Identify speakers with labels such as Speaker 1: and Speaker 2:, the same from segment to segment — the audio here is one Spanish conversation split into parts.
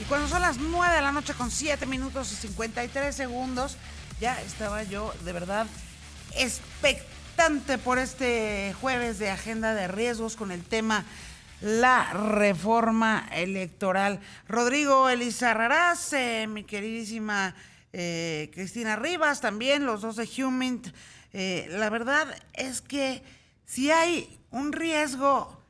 Speaker 1: Y cuando son las 9 de la noche con 7 minutos y 53 segundos, ya estaba yo de verdad expectante por este jueves de agenda de riesgos con el tema la reforma electoral. Rodrigo Elizarrarás, mi queridísima Cristina Rivas, también los dos de Humint. La verdad es que si hay un riesgo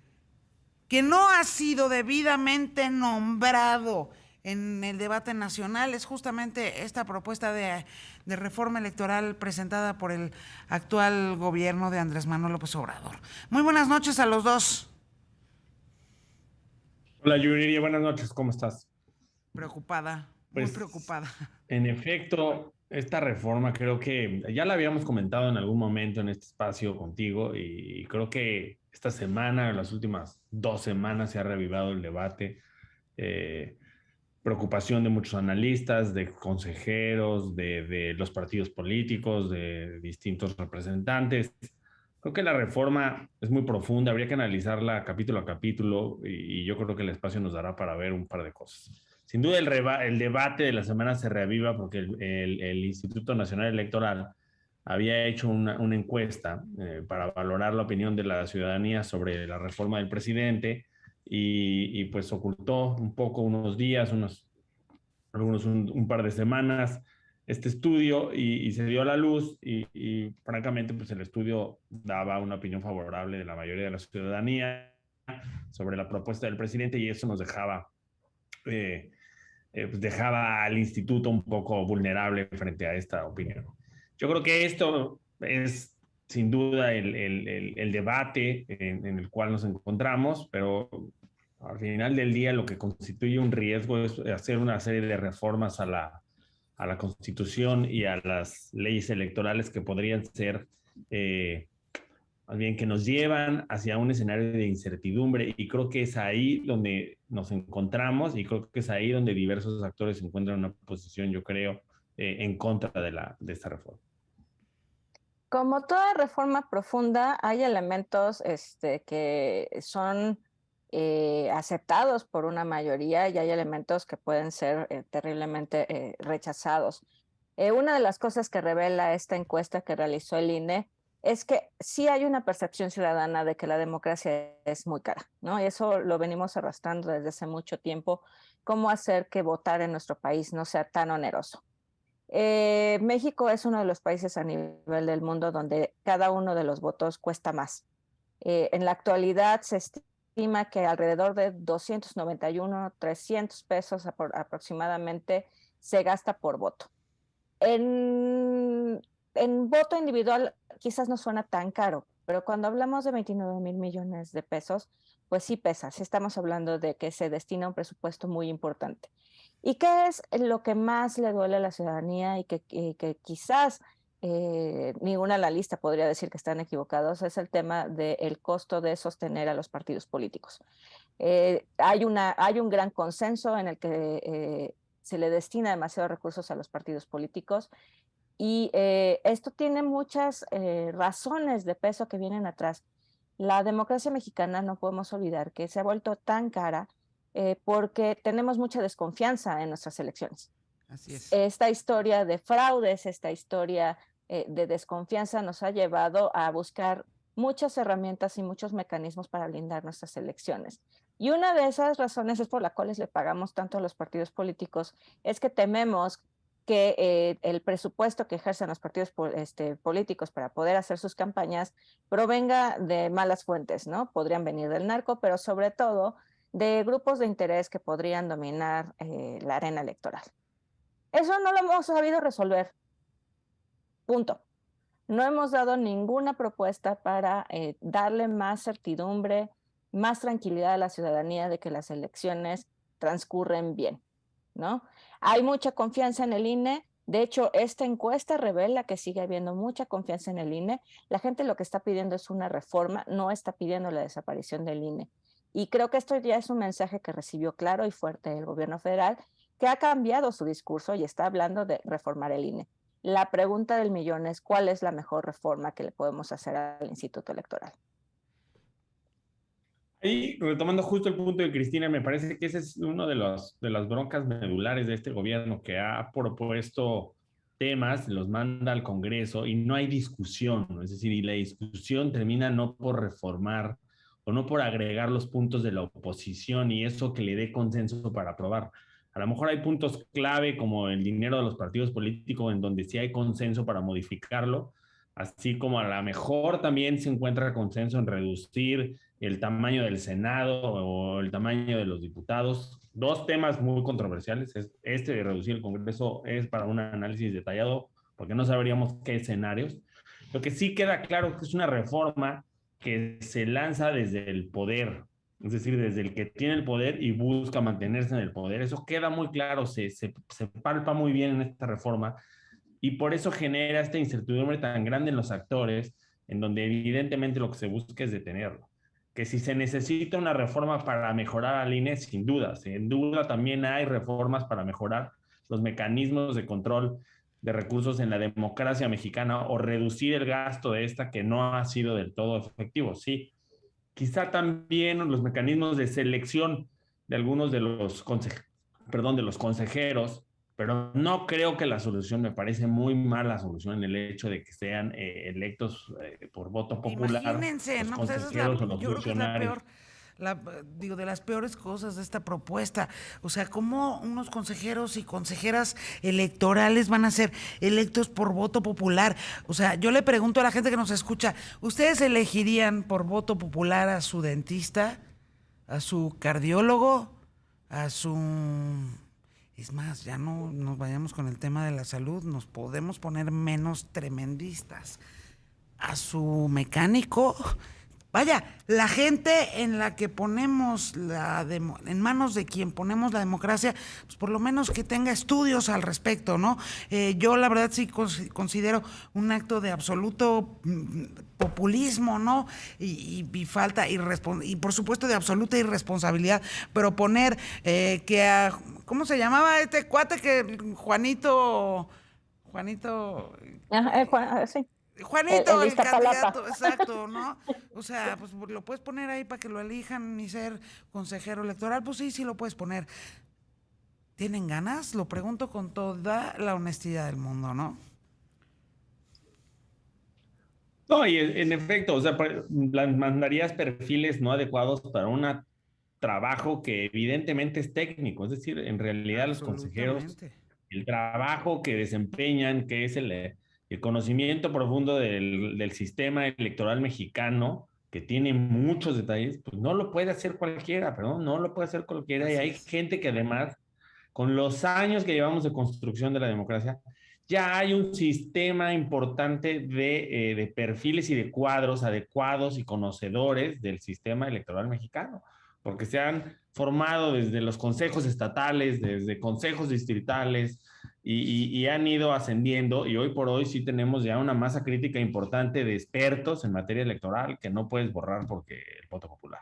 Speaker 1: que no ha sido debidamente nombrado en el debate nacional, es justamente esta propuesta de reforma electoral presentada por el actual gobierno de Andrés Manuel López Obrador. Muy buenas noches a los dos.
Speaker 2: Hola Yuriria, buenas noches, ¿cómo estás?
Speaker 1: Preocupada, muy
Speaker 2: Pues
Speaker 1: preocupada.
Speaker 2: en efecto, esta reforma creo que ya la habíamos comentado en algún momento en este espacio contigo y creo que esta semana, en las últimas 2 semanas, se ha revivado el debate. eh, Preocupación de muchos analistas, de consejeros, de los partidos políticos, de distintos representantes. Creo que la reforma es muy profunda, habría que analizarla capítulo a capítulo y yo creo que el espacio nos dará para ver un par de cosas. Sin duda el debate de la semana se reaviva porque el Instituto Nacional Electoral había hecho una encuesta para valorar la opinión de la ciudadanía sobre la reforma del presidente y pues ocultó un poco unos días, algunos un par de semanas este estudio y se dio a la luz y francamente pues el estudio daba una opinión favorable de la mayoría de la ciudadanía sobre la propuesta del presidente y eso nos eh, pues dejaba al instituto un poco vulnerable frente a esta opinión. Yo creo que esto es sin duda el debate en el cual nos encontramos, pero al final del día lo que constituye un riesgo es hacer una serie de reformas a la Constitución y a las leyes electorales que podrían ser más bien que nos llevan hacia un escenario de incertidumbre y creo que es ahí donde nos encontramos y creo que es ahí donde diversos actores se encuentran en una posición, yo creo, en contra de esta reforma.
Speaker 3: Como toda reforma profunda, hay elementos que son aceptados por una mayoría y hay elementos que pueden ser terriblemente rechazados. Una de las cosas que revela esta encuesta que realizó el INE es que sí hay una percepción ciudadana de que la democracia es muy cara, ¿no? Y eso lo venimos arrastrando desde hace mucho tiempo, cómo hacer que votar en nuestro país no sea tan oneroso. México es uno de los países a nivel del mundo donde cada uno de los votos cuesta más. En la actualidad se estima que alrededor de 291, 300 pesos aproximadamente se gasta por voto. En voto individual quizás no suena tan caro, pero cuando hablamos de 29,000 millones de pesos, pues sí pesa, sí estamos hablando de que se destina un presupuesto muy importante. ¿Y qué es lo que más le duele a la ciudadanía y que quizás ninguna analista podría decir que están equivocados? Es el tema del costo de sostener a los partidos políticos. Hay un gran consenso en el que se le destina demasiados recursos a los partidos políticos y esto tiene muchas razones de peso que vienen atrás. La democracia mexicana no podemos olvidar que se ha vuelto tan cara porque tenemos mucha desconfianza en nuestras elecciones.
Speaker 1: Así es.
Speaker 3: Esta historia de fraudes, esta historia de desconfianza nos ha llevado a buscar muchas herramientas y muchos mecanismos para blindar nuestras elecciones. Y una de esas razones es por las cuales le pagamos tanto a los partidos políticos, es que tememos que el presupuesto que ejercen los partidos políticos para poder hacer sus campañas provenga de malas fuentes, ¿no? Podrían venir del narco, pero sobre todo de grupos de interés que podrían dominar la arena electoral. Eso no lo hemos sabido resolver. Punto. No hemos dado ninguna propuesta para darle más certidumbre, más tranquilidad a la ciudadanía de que las elecciones transcurren bien, ¿no? Hay mucha confianza en el INE. De hecho, esta encuesta revela que sigue habiendo mucha confianza en el INE. La gente lo que está pidiendo es una reforma, no está pidiendo la desaparición del INE. Y creo que esto ya es un mensaje que recibió claro y fuerte el gobierno federal, que ha cambiado su discurso y está hablando de reformar el INE. La pregunta del millón es, ¿cuál es la mejor reforma que le podemos hacer al Instituto Electoral?
Speaker 2: Y retomando justo el punto de Cristina, me parece que ese es uno de las broncas medulares de este gobierno, que ha propuesto temas, los manda al Congreso y no hay discusión, ¿no? Es decir, y la discusión termina no por reformar o no por agregar los puntos de la oposición y eso que le dé consenso para aprobar. A lo mejor hay puntos clave como el dinero de los partidos políticos en donde sí hay consenso para modificarlo, así como a lo mejor también se encuentra consenso en reducir el tamaño del Senado o el tamaño de los diputados. Dos temas muy controversiales. Este de reducir el Congreso es para un análisis detallado porque no sabríamos qué escenarios. Lo que sí queda claro es que es una reforma que se lanza desde el poder, es decir, desde el que tiene el poder y busca mantenerse en el poder. Eso queda muy claro, se palpa muy bien en esta reforma y por eso genera esta incertidumbre tan grande en los actores, en donde evidentemente lo que se busca es detenerlo. Que si se necesita una reforma para mejorar al INE, sin duda también hay reformas para mejorar los mecanismos de control de recursos en la democracia mexicana o reducir el gasto de esta que no ha sido del todo efectivo. Sí, quizá también los mecanismos de selección de algunos de los, de los consejeros, pero no creo que la solución, me parece muy mala solución en el hecho de que sean electos por voto popular
Speaker 1: Imagínense,
Speaker 2: los
Speaker 1: no, pues esa es la,
Speaker 2: consejeros o los
Speaker 1: yo creo que es la
Speaker 2: funcionarios.
Speaker 1: peor, digo, de las peores cosas de esta propuesta. O sea, ¿cómo unos consejeros y consejeras electorales van a ser electos por voto popular? O sea, yo le pregunto a la gente que nos escucha, ¿ustedes elegirían por voto popular a su dentista, a su cardiólogo, a su... Es más, ya no nos vayamos con el tema de la salud, nos podemos poner menos tremendistas, a su mecánico? Vaya, la gente en la que ponemos en manos de quien ponemos la democracia, pues por lo menos que tenga estudios al respecto, ¿no? Yo la verdad sí considero un acto de absoluto populismo, ¿no? Y falta y por supuesto de absoluta irresponsabilidad, pero poner que a, ¿cómo se llamaba este cuate que Juanito,
Speaker 3: Ajá, sí.
Speaker 1: Juanito,
Speaker 3: El
Speaker 1: el
Speaker 3: Iztapalapa.
Speaker 1: candidato, exacto, ¿no? O sea, pues lo puedes poner ahí para que lo elijan y ser consejero electoral. Pues sí, sí lo puedes poner. ¿Tienen ganas? Lo pregunto con toda la honestidad del mundo, ¿no?
Speaker 2: No, y en efecto, o sea, mandarías perfiles no adecuados para un trabajo que evidentemente es técnico, es decir, en realidad los consejeros,
Speaker 1: Absolutamente.
Speaker 2: el trabajo que desempeñan, que es el conocimiento profundo del sistema electoral mexicano, que tiene muchos detalles, pues no lo puede hacer cualquiera, perdón, no lo puede hacer cualquiera. Y
Speaker 1: Así
Speaker 2: hay
Speaker 1: es.
Speaker 2: gente que además, con los años que llevamos de construcción de la democracia, ya hay un sistema importante de perfiles y de cuadros adecuados y conocedores del sistema electoral mexicano, porque se han formado desde los consejos estatales, desde consejos distritales, y han ido ascendiendo, y hoy por hoy sí tenemos ya una masa crítica importante de expertos en materia electoral que no puedes borrar porque el voto popular.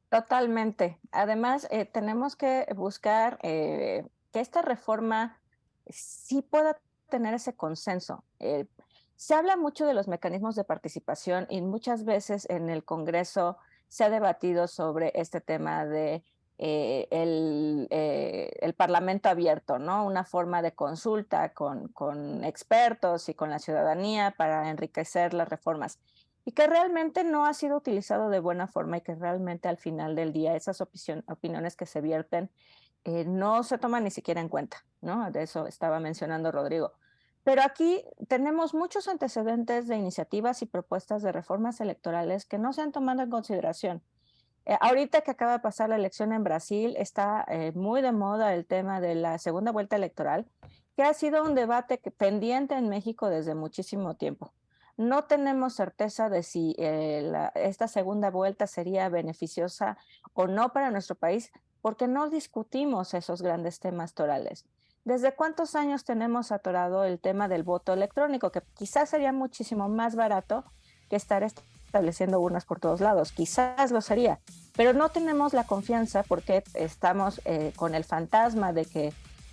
Speaker 3: Totalmente. Además, tenemos que buscar que esta reforma sí pueda tener ese consenso. Se habla mucho de los mecanismos de participación y muchas veces en el Congreso se ha debatido sobre este tema de el Parlamento abierto, ¿no? Una forma de consulta con expertos y con la ciudadanía para enriquecer las reformas y que realmente no ha sido utilizado de buena forma y que realmente al final del día esas opiniones que se vierten no se toman ni siquiera en cuenta, ¿no? De eso estaba mencionando Rodrigo. Pero aquí tenemos muchos antecedentes de iniciativas y propuestas de reformas electorales que no se han tomado en consideración. Ahorita que acaba de pasar la elección en Brasil, está muy de moda el tema de la segunda vuelta electoral, que ha sido un debate pendiente en México desde muchísimo tiempo. No tenemos certeza de si esta segunda vuelta sería beneficiosa o no para nuestro país, porque no discutimos esos grandes temas torales. ¿Desde cuántos años tenemos atorado el tema del voto electrónico, que quizás sería muchísimo más barato que estar estableciendo urnas por todos lados? Quizás lo sería, pero no tenemos la confianza porque estamos con el fantasma de que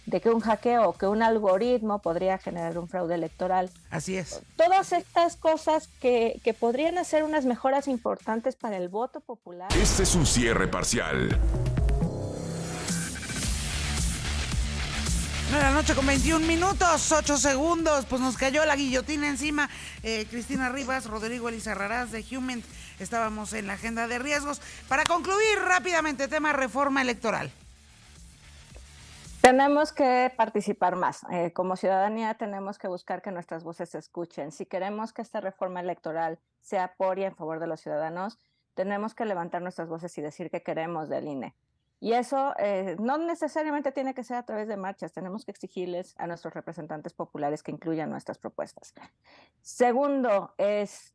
Speaker 3: de que un hackeo o que un algoritmo podría generar un fraude electoral.
Speaker 1: Así es.
Speaker 3: Todas estas cosas que podrían hacer unas mejoras importantes para el voto popular.
Speaker 4: Este es un cierre parcial.
Speaker 1: 9 p.m. con 21 minutos, 8 segundos, pues nos cayó la guillotina encima. Cristina Rivas, Rodrigo Elizarrarás de Human, estábamos en la agenda de riesgos. Para concluir rápidamente, tema reforma electoral.
Speaker 3: Tenemos que participar más. Como ciudadanía tenemos que buscar que nuestras voces se escuchen. Si queremos que esta reforma electoral sea por y en favor de los ciudadanos, tenemos que levantar nuestras voces y decir que queremos del INE. Y eso no necesariamente tiene que ser a través de marchas. Tenemos que exigirles a nuestros representantes populares que incluyan nuestras propuestas. Segundo,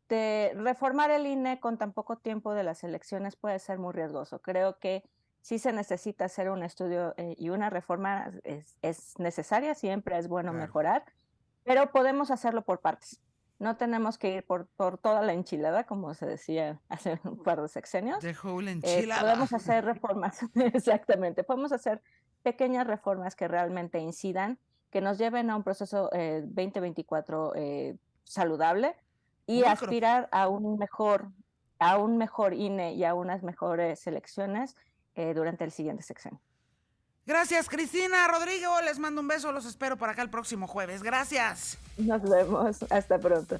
Speaker 3: reformar el INE con tan poco tiempo de las elecciones puede ser muy riesgoso. Creo que sí se necesita hacer un estudio y una reforma es necesaria, siempre es bueno mejorar, pero podemos hacerlo por partes. No tenemos que ir por toda la enchilada, como se decía hace un par de sexenios.
Speaker 1: The whole enchilada.
Speaker 3: Podemos hacer reformas, exactamente, podemos hacer pequeñas reformas que realmente incidan, que nos lleven a un proceso 2024 saludable y aspirar a un mejor INE y a unas mejores elecciones durante el siguiente sexenio.
Speaker 1: Gracias, Cristina, Rodrigo, les mando un beso, los espero por acá el próximo jueves. Gracias.
Speaker 3: Nos vemos, hasta pronto.